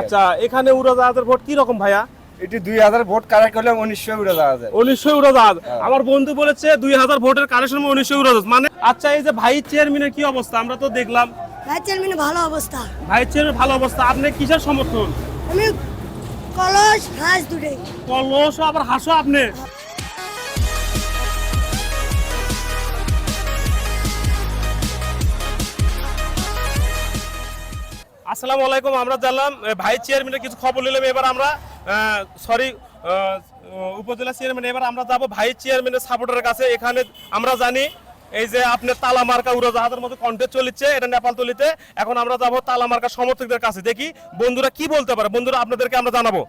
আচ্ছা এখানে উড়োজাহাজের ভোট কি রকম ভাইয়া? এটি 2000 ভোট কালেক্ট করলাম 1900 উড়োজাহাজে। 1900 উড়োজাহাজ। আমার বন্ধু বলেছে 2000 ভোটের কালেকশন 1900 উড়োজাহাজ। মানে আচ্ছা এই যে ভাই চেয়ারম্যানের কি অবস্থা? আমরা তো দেখলাম ভাই চেয়ারম্যানের ভালো অবস্থা। ভাই চেয়ারম্যানের ভালো অবস্থা। আপনি কিসের সমর্থন? আমি কলস হাঁস দুটোই। কলস আবার হাসো আপনি। আসসালামু আলাইকুম। আমরা জানলাম ভাই চেয়ারম্যানের কিছু খবর নিলাম। এবার আমরা উপজেলা চেয়ারম্যান, এবার আমরা যাব ভাই চেয়ারম্যানের সাপোর্টারের কাছে। এখানে আমরা জানি এই যে আপনার তালামার্কা উড়োজাহাজের মধ্যে কন্টেস্ট চলছে, এটা নেপালতলিতে। এখন আমরা যাব তালামার্কা সমর্থকদের কাছে, দেখি বন্ধুরা কি বলতে পারে। বন্ধুরা আপনাদেরকে আমরা জানাবো।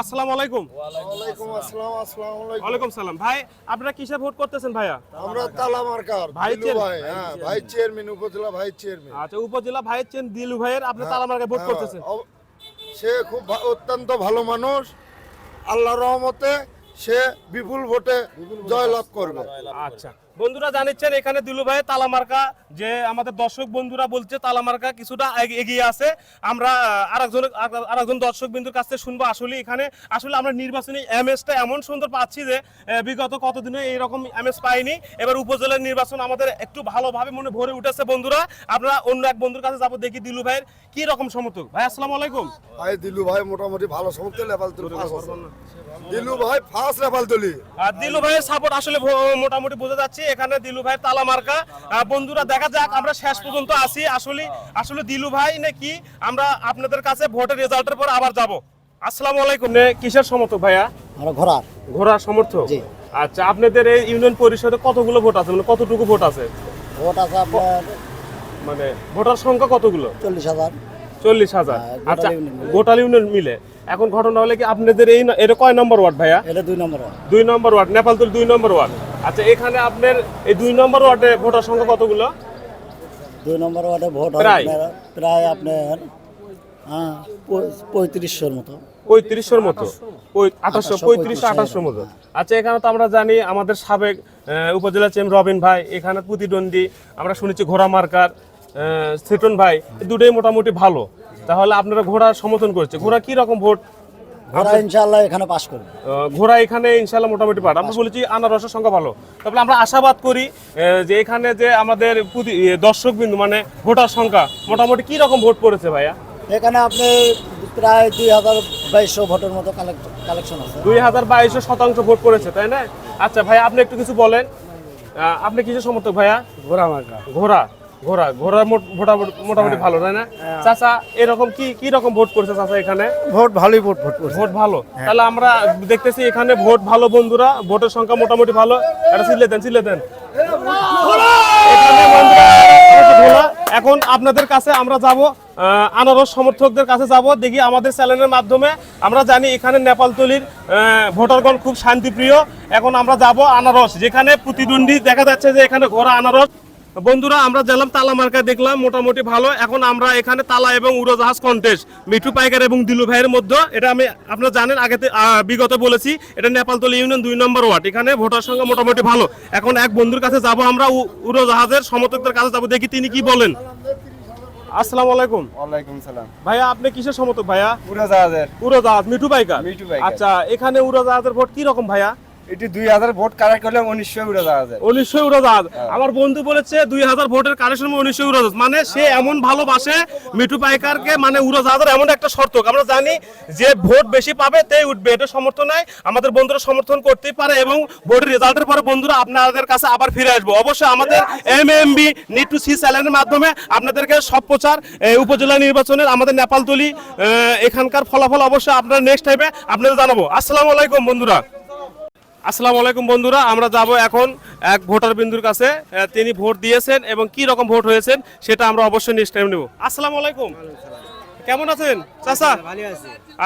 আসসালামু আলাইকুম। ওয়ালাইকুম আসসালাম। আসসালামু আলাইকুম। ওয়ালাইকুম সালাম। ভাই আপনারা কিসে ভোট করতেছেন ভাইয়া? আমরা তালামার্কার ভাই দিলু ভাই, হ্যাঁ ভাই চেয়ারম্যান, উপজেলা ভাই চেয়ারম্যান। আচ্ছা উপজেলা ভাই চেয়ারম্যান দিলু ভাইয়ের আপনি তালামার্কায় ভোট করতেছেন। সে খুব অত্যন্ত ভালো মানুষ, আল্লাহর রহমতে সে বিপুল ভোটে জয়লাভ করবে। আচ্ছা বন্ধুরা জানিচ্ছেন এখানে দিলু ভাই তালামার্কা, যে আমাদের দর্শক বন্ধুরা বলছে তালামার্কা কিছুটা এগিয়ে আছে। আমরা আরেকজন দর্শক বিন্দুর কাছ থেকে শুনবো আসলে এখানে আসলে আমরা নির্বাচনী এমএসটা এমন সুন্দর পাচ্ছি যে বিগত কতদিনে এইরকম এমএস পাইনি। এবার উপজেলার নির্বাচন আমাদের একটু ভালোভাবে মনে ভরে উঠেছে। বন্ধুরা আমরা অন্য এক বন্ধুর কাছে যাবো, দেখি দিলু ভাইয়ের কি রকম সমর্থক। ভাই আসসালামু আলাইকুম। ভাই দিলু ভাই মোটামুটি ভালো সমর্থন লেভেল তুলি। দিলু ভাই ফার্স্ট লেভেল তুলি। আর দিলু ভাইয়ের সাপোর্ট আসলে মোটামুটি বোঝা যাচ্ছে এখানে দিলু ভাইয়ের তালামার্কা। বন্ধুরা দেখা যাক, আমরা শেষ পর্যন্ত আসি। আসলে দিলু ভাই নাকি আমরা আপনাদের কাছে ভোটের রেজাল্টের পর আবার যাব। আসসালামু আলাইকুম। কিসের সমর্থক ভাইয়া? আমরা ঘোড়া ঘোড়ার সমর্থক। জি। আচ্ছা আপনাদের এই ইউনিয়ন পরিষদে কতগুলো ভোট আছে, মানে কতটুকু ভোট আছে? ভোট আছে আপনার মানে ভোটার সংখ্যা কতগুলো? 40,000। 40,000। হ্যাঁ, আচ্ছা গোটা ইউনিয়ন। গোটা ইউনিয়ন মিলে। এখন ঘটনা হলে কি আপনাদের এটা কয় নম্বর ওয়ার্ড ভাইয়া? এটা 2 নম্বর। 2 নম্বর ওয়ার্ড, নেপালতলী 2 নম্বর ওয়ার্ড। আচ্ছা এখানে আপনার এই 2 নম্বর ওয়ার্ডে ভোটার সংখ্যা কতগুলো? 2 নম্বর ওয়ার্ডে ভোট হয় প্রায়? প্রায় আপনার 3500-র মতো। 3500-র মতো, 2800 মতো। আচ্ছা এখানে তো আমরা জানি আমাদের সাবেক উপজেলা চেয়ারম্যান রবিন ভাই এখানে প্রতিদ্বন্দ্বী, আমরা শুনেছি ঘোড়া মার্কার সেটন ভাই, দুটোই মোটামুটি ভালো। তাহলে আপনারা ঘোড়া সমর্থন করছে। ঘোড়া কি রকম ভোট? ঘোড়া ইনশাআল্লাহ এখানে পাস করবে। ঘোড়া এখানে ইনশাআল্লাহ মোটামুটি পাঠ। আমরা বলেছি আনারসের সংখ্যা ভালো। তাহলে আমরা আশাবাদ করি যে এখানে যে আমাদের দর্শক বিন্দু মানে ভোটার সংখ্যা মোটামুটি কি রকম ভোট পড়েছে ভাইয়া? এখানে আপনি প্রায় 2200 ভোটের মতো কালেকশন আছে। 2200% ভোট পড়েছে, তাই না? আচ্ছা ভাই আপনি একটু কিছু বলেন, আপনি কিসের সমর্থক ভাইয়া? ঘোড়া মার্কা। ঘোড়ার মোটামুটি ভালো, তাই না? চাচা এরকম কি রকম ভোট পড়ছে চাচা এখানে? ভোট ভালোই ভোট করছে। ভোট ভালো। তাহলে আমরা দেখতেছি এখানে ভোট ভালো। বন্ধুরা ভোটের সংখ্যা মোটামুটি ভালো। এটা সিলে দেন। এখানে বন্ধুরা এখন আপনাদের কাছে আমরা যাব, আনারস সমর্থকদের কাছে যাব। দেখি আমাদের চ্যানেলের মাধ্যমে আমরা জানি এখানে নেপালতলীর ভোটারগণ খুব শান্তিপ্রিয়। এখন আমরা যাব আনারস, যেখানে প্রতিদ্বন্দ্বী দেখা যাচ্ছে যে এখানে ঘোড়া আনারস। বন্ধুরা আমরা গেলাম তালামার্কা, দেখলাম মোটামুটি ভালো। এখন আমরা এখানে তালা এবং উড়োজাহাজ কন্টেস্ট মিঠু পাইকার এবং দিলু ভাইয়ের মধ্যে, এটা আমি আপনারা জানেন আগে বিগত বলেছি, এটা নেপালতলী ইউনিয়ন 2 নম্বর ওয়ার্ড। এখানে ভোটার সংখ্যা মোটামুটি ভালো। এখন এক বন্ধুর কাছে যাব, আমরা উড়োজাহাজের সমর্থকদের কাছে যাব, দেখি তিনি কি বলেন। আসসালামু আলাইকুম। ওয়ালাইকুম সালাম। ভাইয়া আপনি কিসের সমর্থক ভাইয়া? উড়োজাহাজ মিঠু পাইকার। আচ্ছা এখানে উড়োজাহাজের ভোট কি রকম ভাইয়া? এটি 2000 ভোট কালেক্ট করলাম 1900 উড়োজাহাজে। 1900 উড়োজাহাজ। আমার বন্ধু বলেছে 2000 ভোটের কালেকশন 1900 উড়োজাহাজ। মানে সে এমন ভালোবাসে মিঠু পাইকারকে, মানে উড়োজাহাজের এমন একটা শর্ত। আমরা জানি যে ভোট বেশি পাবে তাই উঠবে, এটা সমর্থন নাই। আমাদের বন্ধুরা সমর্থন করতেই পারে এবং ভোটের রেজাল্টের পরে বন্ধুরা আপনাদের কাছে আবার ফিরে আসবো। অবশ্যই আমাদের MMB নিড টু সি চ্যানেলের মাধ্যমে আপনাদেরকে সব প্রচার উপজেলা নির্বাচনের আমাদের নেপালতলী এখানকার ফলাফল অবশ্যই আপনারা নেক্সট টাইমে আপনাদের জানাবো। আসসালামু আলাইকুম বন্ধুরা। আসসালামু আলাইকুম বন্ধুরা, আমরা যাব এখন এক ভোটার বিন্দুর কাছে। তিনি ভোট দিয়েছেন এবং কি রকম ভোট হয়েছেন সেটা আমরা অবশ্যই নেক্সট টাইম নেব। আসসালামু আলাইকুম। কেমন আছেন চাচা?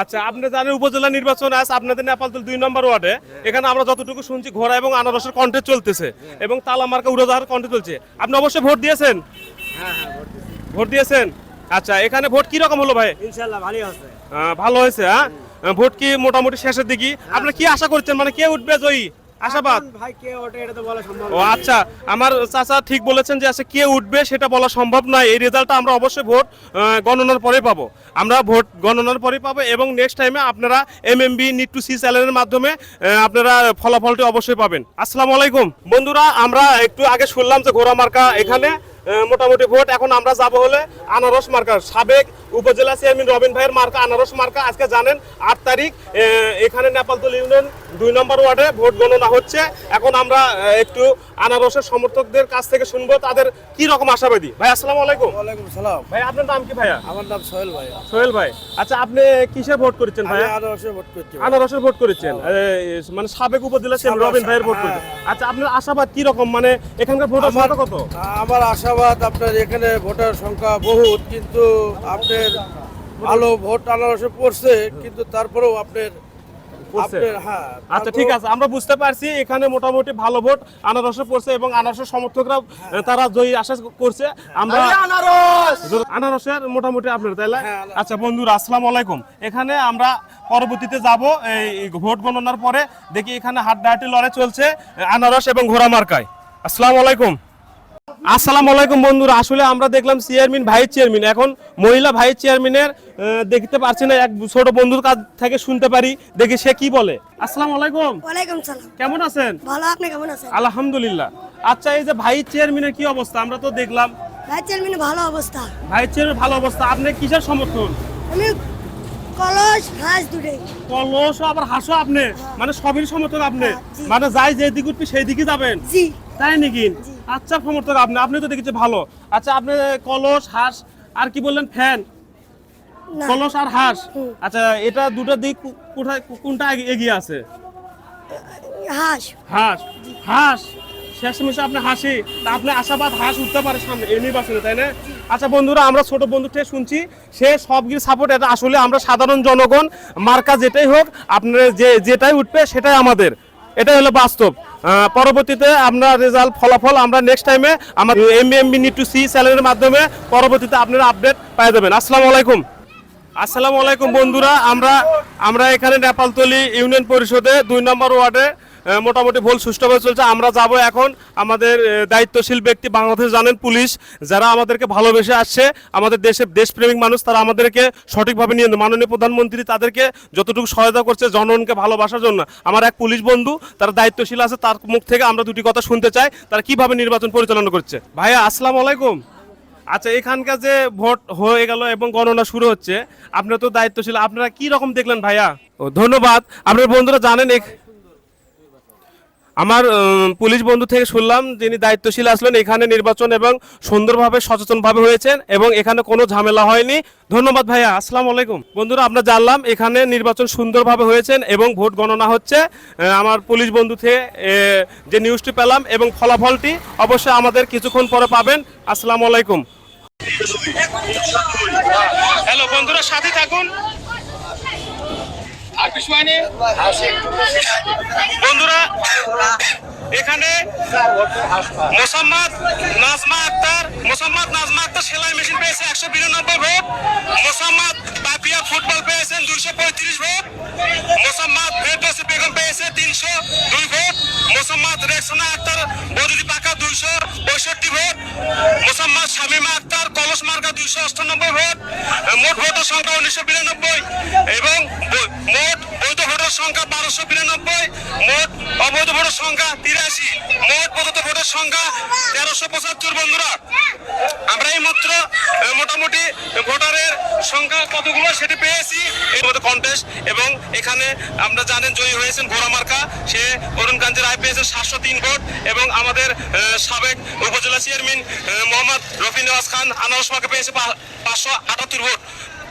আচ্ছা আপনি জানেন উপজেলা নির্বাচন আছে আপনাদের নেপালতলী 2 নম্বর ওয়ার্ডে। এখানে আমরা যতটুকু শুনছি ঘোড়া এবং আনারসের কন্টেস্ট চলতেছে এবং তালামার্কা উড়োজাহাজের কন্টেস্ট চলছে। আপনি অবশ্যই ভোট দিয়েছেন? ভোট দিয়েছেন। আচ্ছা এখানে ভোট কি রকম হলো ভাই? ইনশাআল্লাহ ভালোই আছে। ভালো হয়েছে। হ্যাঁ ভোট কি মোটামুটি শেষের দিকে? আপনারা কি আশা করছেন, মানে কে উঠবে জয়ী? আশাবাদ ভাই কে ওটা এটা তো বলা সম্ভব ও আচ্ছা, আমার চাচা ঠিক বলেছেন যে আচ্ছা কে উঠবে সেটা বলা সম্ভব নয়। এই রেজাল্টটা আমরা অবশ্যই ভোট গণনার পরেই পাবো। আমরা ভোট গণনার পরেই পাবো এবং নেক্সট টাইমে আপনারা এমএমবি নিড টু সি চ্যানেলের মাধ্যমে আপনারা ফলাফলটি অবশ্যই পাবেন। আসসালামু আলাইকুম বন্ধুরা, আমরা একটু আগে শুনলাম যে ঘোড়া মার্কা এখানে মোটামুটি ভোট। এখন আমরা যাব হলে আনারস মার্কার সাবেক উপজেলা চেয়ারম্যান রবিন ভাইয়ের মার্কা আনারস মার্কা। আজকে জানেন 8 তারিখ এখানে নেপালতলী ইউনিয়ন 2 নম্বর ওয়ার্ডে ভোট গণনা হচ্ছে। এখন আমরা একটু আনারসের সমর্থকদের কাছ থেকে শুনবো তাদের কি রকম আশাবাদী। ভাই আসসালামু আলাইকুম। ওয়ালাইকুম সালাম। ভাই আপনার নাম কি ভাইয়া? আমার নাম সোহেল ভাই। সোহেল ভাই, আচ্ছা আপনি কিসে ভোট করেছেন ভাইয়া? আনারসে ভোট করছি। আনারসের ভোট করেছেন, মানে সাবেক উপজেলা চেয়ারম্যান রবিন ভাইয়ের ভোট করেছেন। আচ্ছা আপনার আশাবাদ কি রকম, মানে এখানকার ভোটার সংখ্যা কত? আমার আশাবাদ আপনার এখানে ভোটার সংখ্যা বহুত, কিন্তু আপনার ভালো ভোট আনারসে পড়ছে, কিন্তু তারপরেও আপনার পড়ছে? হ্যাঁ। আচ্ছা ঠিক আছে, আমরা বুঝতে পারছি এখানে মোটামুটি ভালো ভোট আনারসে পড়ছে এবং আনারসের সমর্থকরা তারা জয়ী আশা করছে। আমরা আনারসের মোটামুটি আপনার তাই না? আচ্ছা বন্ধুরা আসসালামু আলাইকুম। এখানে আমরা পরবর্তীতে যাব এই ভোট গণনার পরে, দেখি এখানে হাড্ডাহাড্ডি লড়াই চলছে আনারস এবং ঘোড়া মার্কায়। আসসালামু আলাইকুম। আসসালামু আলাইকুম বন্ধুরা, আসলে আমরা দেখলাম চেয়ারম্যান ভাইস চেয়ারম্যান, এখন মহিলা ভাইস চেয়ারম্যানের দেখতে পারছি না, এক ছোট বন্ধুর কাছ থেকে শুনতে পারি, দেখি সে কি বলে। আসসালামু আলাইকুম। ওয়ালাইকুম সালাম। কেমন আছেন? ভালো, আপনি কেমন আছেন? আলহামদুলিল্লাহ। আচ্ছা এই যে ভাইস চেয়ারম্যানের কি অবস্থা, আমরা তো দেখলাম ভাইস চেয়ারম্যান ভালো অবস্থা। ভাইস চেয়ারম্যান ভালো অবস্থা, আপনি কিসের সমর্থন? আমি কলস হাঁস দুটোই। কলস আবার হাসো আপনি, মানে সবই সমর্থন আপনি, জি। মানে যাই যে দিক উঠবি সেই দিকে যাবেন, জি। তাই নাকি? আচ্ছা সমর্থক আপনি, আপনি তো দেখেছি ভালো। আচ্ছা আপনি কলস হাঁস আর কি বললেন, ফ্যান, না, কলস আর হাঁস। হুম। আচ্ছা এটা দুটো দিক কোথায় কোনটা এগিয়ে আছে? হাঁস। হাঁস, হাঁস শেষমেশে আপনি হাসি, তা আপনি আশাবাদ হাঁস উঠতে পারে সামনে এই নির্বাচনে, তাই না? আচ্ছা বন্ধুরা, আমরা ছোট বন্ধু থেকে শুনছি সে সব কিছু সাপোর্ট, এটা আসলে আমরা সাধারণ জনগণ মার্কা যেটাই হোক আপনার যেটাই উঠবে সেটাই আমাদের, এটাই হলো বাস্তব। পরবর্তীতে আমরা রেজাল্ট ফলাফল আমরা নেক্সট টাইমে আমার এমবি নিড টু সি চ্যানেলের মাধ্যমে পরবর্তীতে আপনারা আপডেট পেয়ে যাবেন। আসসালামু আলাইকুম। আসসালামু আলাইকুম বন্ধুরা, আমরা এখানে নেপালতলী ইউনিয়ন পরিষদে 2 নম্বর ওয়ার্ডে মোটামুটি ভোট সুষ্ঠুভাবে চলছে। আমরা যাব এখন আমাদের দায়িত্বশীল ব্যক্তি, বাংলাদেশ জানেন পুলিশ, যারা আমাদেরকে ভালোবেসে আসছে, আমাদের দেশপ্রেমিক মানুষ, তারা আমাদেরকে সঠিকভাবে নিয়ে, মাননীয় প্রধানমন্ত্রী তাদেরকে যতটুকু সহায়তা করছে জনগণকে ভালোবাসার জন্য। আমার এক পুলিশ বন্ধু তারা দায়িত্বশীল আছে, তার মুখ থেকে আমরা দুটি কথা শুনতে চাই, তারা কিভাবে নির্বাচন পরিচালনা করছে। ভাইয়া আসসালামু আলাইকুম। আচ্ছা এখানকার যে ভোট হয়ে গেল এবং গণনা শুরু হচ্ছে, আপনারা তো দায়িত্বশীল, আপনারা কি রকম দেখলেন ভাইয়া? ও ধন্যবাদ। আপনার বন্ধুরা জানেন আমার পুলিশ বন্ধু থেকে শুনলাম যিনি দায়িত্বশীল আসলেন, এখানে নির্বাচন এবং সুন্দরভাবে সচেতনভাবে হয়েছেন এবং এখানে কোনো ঝামেলা হয়নি। ধন্যবাদ ভাইয়া। আসসালামু আলাইকুম। বন্ধুরা আমরা জানলাম এখানে নির্বাচন সুন্দরভাবে হয়েছেন এবং ভোট গণনা হচ্ছে। আমার পুলিশ বন্ধু থেকে যে নিউজটি পেলাম এবং ফলাফলটি অবশ্যই আমাদের কিছুক্ষণ পরে পাবেন। আসসালামু আলাইকুম। হ্যালো বন্ধুরা, সাথে থাকুন। বন্ধুরা এখানে মোসাম্মদ নাজমা আক্তার সেলাই মেশিন পেয়েছে 192 ভোট, মোসাম্মদ পাপিয়া ফুটবল পেয়েছেন 235 ভোট, মোসাম্মদ ফেরদৌসী বেগম পেয়েছে 302 ভোট, মোসাম্মদ রেক্সনা আক্তার বদুদি পাকা 265 ভোট, মোসাম্মদ শামিমা আক্তার কলস মার্কা 298 ভোট। মোট ভোটার সংখ্যা 1992 এবং মোট বৈধ ভোটার সংখ্যা 1292, মোট অবৈধ ভোটার সংখ্যা 83, মোট প্রদত্ত ভোটার সংখ্যা 1375। বন্ধুরা আমরা এই মাত্র মোটামুটি ভোটারের সংখ্যা কতগুলো সেটি পেয়েছি এর মধ্যে কন্টেস্ট, এবং এখানে আমরা জানেন জয়ী হয়েছেন ঘোড়া মার্কা, সে অরুণকান্তি রায় পেয়েছেন 703 ভোট এবং আমাদের সাবেক উপজেলা চেয়ারম্যান মোহাম্মদ রফি নেওয়াজ খান আনারস মার্কা পেয়েছে 578 ভোট।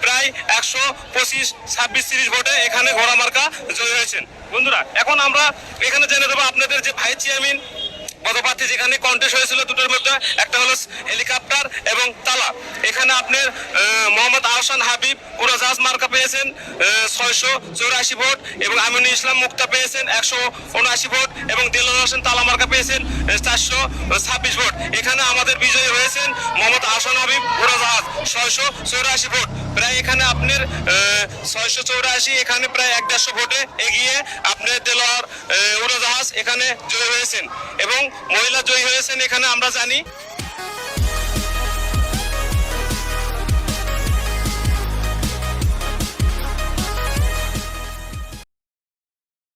প্রায় 125, 26, 30 ভোটে এখানে ঘোড়া মার্কা জয়ী হয়েছেন। বন্ধুরা এখন আমরা এখানে জেনে দেবো আপনাদের যে ভাইস চেয়ারম্যান পদপ্রার্থী যেখানে কন্টেস্ট হয়েছিল দুটোর মধ্যে, একটা হলো হেলিকপ্টার এবং তালা। এখানে আপনার মোহাম্মদ আহসান হাবিব উড়োজাহাজ মার্কা পেয়েছেন 684 ভোট এবং আমিনুল ইসলাম মুক্তা পেয়েছেন 179 ভোট এবং দেলোয়ার হোসেন তালামার্কা পেয়েছেন 426 ভোট। এখানে আমাদের বিজয়ী হয়েছেন মোহাম্মদ আহসান হাবিব উড়োজাহাজ 684 ভোট। প্রায় এখানে আপনার 684 এখানে প্রায় 150 ভোটে এগিয়ে আপনার দেলোয়ার উড়োজাহাজ এখানে জয়ী হয়েছেন এবং মহিলা জয়ী হয়েছেন এখানে আমরা জানি